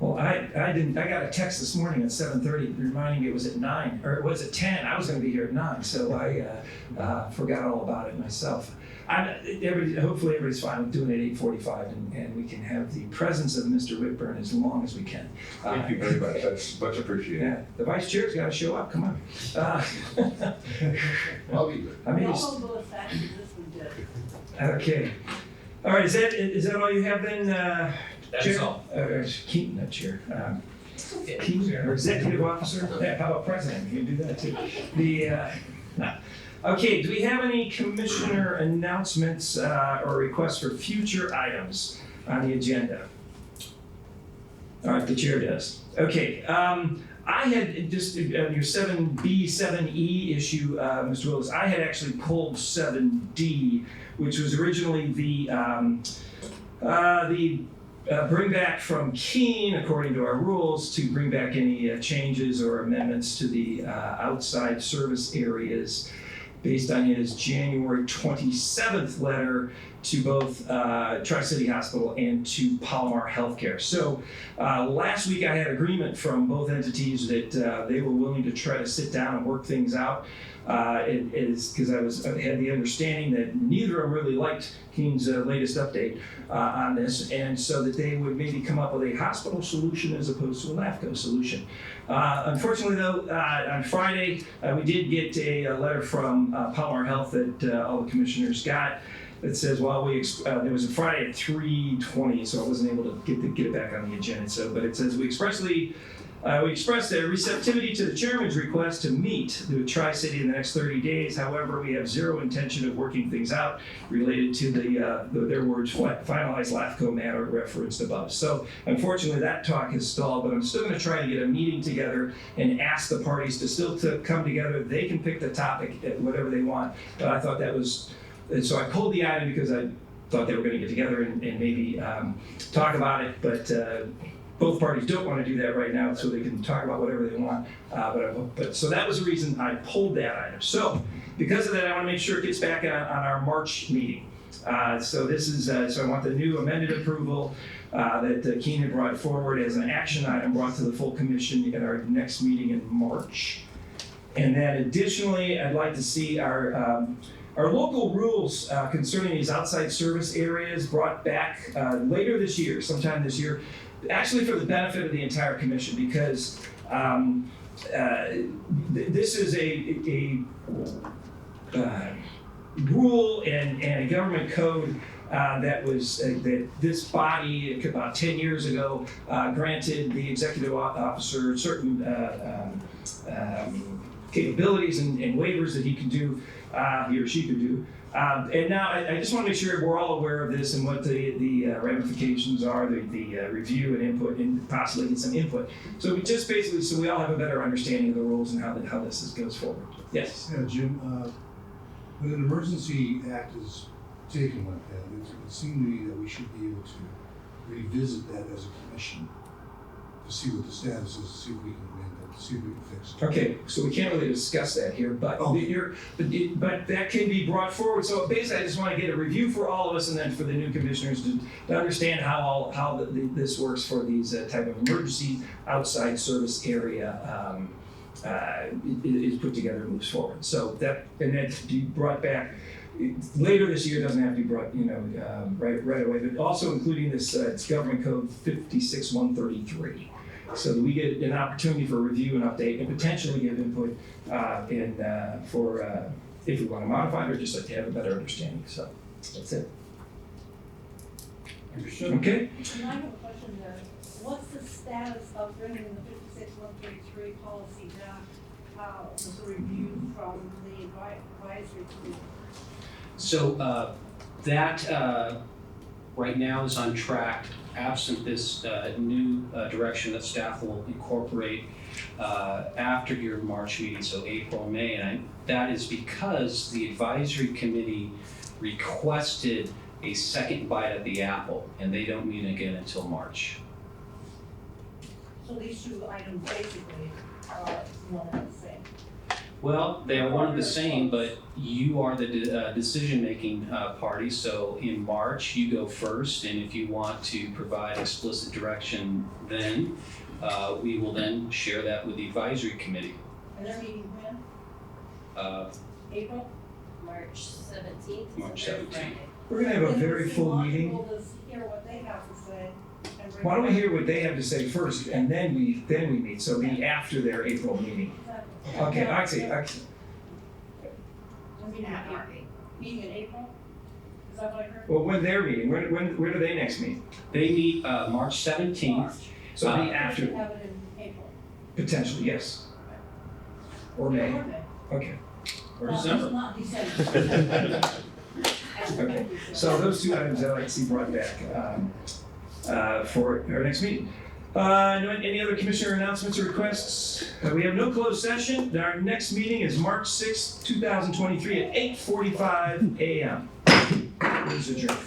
Well, I got a text this morning at 7:30 reminding me it was at 9, or it was at 10. I was gonna be here at 9, so I forgot all about it myself. Hopefully everybody's fine with doing it at 8:45, and we can have the presence of Mr. Whitburn as long as we can.
Thank you very much, that's much appreciated.
Yeah, the vice chair's gotta show up, come on.
I'll be good.
I mean,
We'll
it's-
hold those factors this one did.
okay. All right, is that all you have then,
That's
Chair?
all.
Keaton, not Chair. Keaton, or Executive Officer? Yeah, how about President? You can do that too. Okay, do we have any commissioner announcements or requests for future items on the agenda? All right, the chair does. Okay, I had just, your 7B, 7E issue, Mr. Willis, I had actually pulled 7D, which was originally the bring back from Keene, according to our rules, to bring back any changes or amendments to the outside service areas based on his January 27th letter to both Tri-City Hospital and to Palomar Healthcare. So last week I had agreement from both entities that they were willing to try to sit down and work things out. It is because I had the understanding that neither of them really liked Keene's latest update on this, and so that they would maybe come up with a hospital solution as opposed to a LAFCO solution. Unfortunately, though, on Friday we did get a letter from Palomar Health that all the commissioners got. That says, well, there was a Friday at 3:20, so I wasn't able to get it back on the agenda. So, but it says we expressed a receptivity to the chairman's request to meet the Tri-City in the next 30 days. However, we have zero intention of working things out related to their words, finalized LAFCO matter referenced above. So unfortunately, that talk has stalled, but I'm still going to try to get a meeting together and ask the parties to come together. They can pick the topic, whatever they want. But I thought that was, and so I pulled the item because I thought they were going to get together and maybe talk about it, but both parties don't want to do that right now, so they can talk about whatever they want. But so that was the reason I pulled that item. So because of that, I want to make sure it gets back on our March meeting. So this is so I want the new amended approval that Keene had brought forward as an action item brought to the full commission at our next meeting in March. And then additionally, I'd like to see our local rules concerning these outside service areas brought back later this year, sometime this year, actually for the benefit of the entire commission, because this is a rule and a government code that this body about 10 years ago granted the executive officer certain capabilities and waivers that he could do, he or she could do. And now I just want to make sure we're all aware of this and what the ramifications are, the review and input, and possibly get some input. So we just basically, so we all have a better understanding of the rules and how this goes forward. Yes?
Yeah, Jim, when an emergency act is taken like that, it seemed to me that we should be able to revisit that as a commission to see what the status is, to see if we can amend it, to see if we can fix it.
Okay, so we can't really discuss that here, but but that can be brought forward. So basically, I just want to get a review for all of us, and then for the new commissioners to understand how this works for these type of emergency outside service area is put together and moves forward. So that to be brought back later this year. Doesn't have to be brought right away, but also including this it's Government Code 56133. So that we get an opportunity for review and update and potentially give input for if we want to modify it or just like to have a better understanding. So that's it.
Understood.
Okay.
And I have a question there. What's the status of bringing the 56133 policy back, with a review from the advisory committee?
So that right now is on track, absent this new direction that staff will incorporate after your March meeting, so April, May. And that is because the advisory committee requested a second bite at the apple, and they don't meet again until March.
So these two items basically are one and the same.
Well, they are one and the same, but you are the decision-making party, so in March, you go first, and if you want to provide explicit direction then, we will then share that with the advisory committee.
And they're meeting when? April?
March 17th.
March 17th.
We're going to have a very full meeting.
We'll just hear what they have to say. And bring
Why don't we
it
hear what they have to say first, and then we meet. So it'll be after their April meeting.
back.
Okay, I see.
Meeting in April? Is that what I heard?
Well, when they're meeting, when do they next meet?
They meet March 17th.
March.
So it'll be
We
after,
should have it in April.
potentially, yes. Or May.
Or May.
Okay. Or
No, it's
December.
not December.
Okay. So those two items I'd like to see brought back for our next meeting. Any other commissioner announcements or requests? We have no closed session. Our next meeting is March 6th, 2023 at 8:45 a.m. Please adjourn.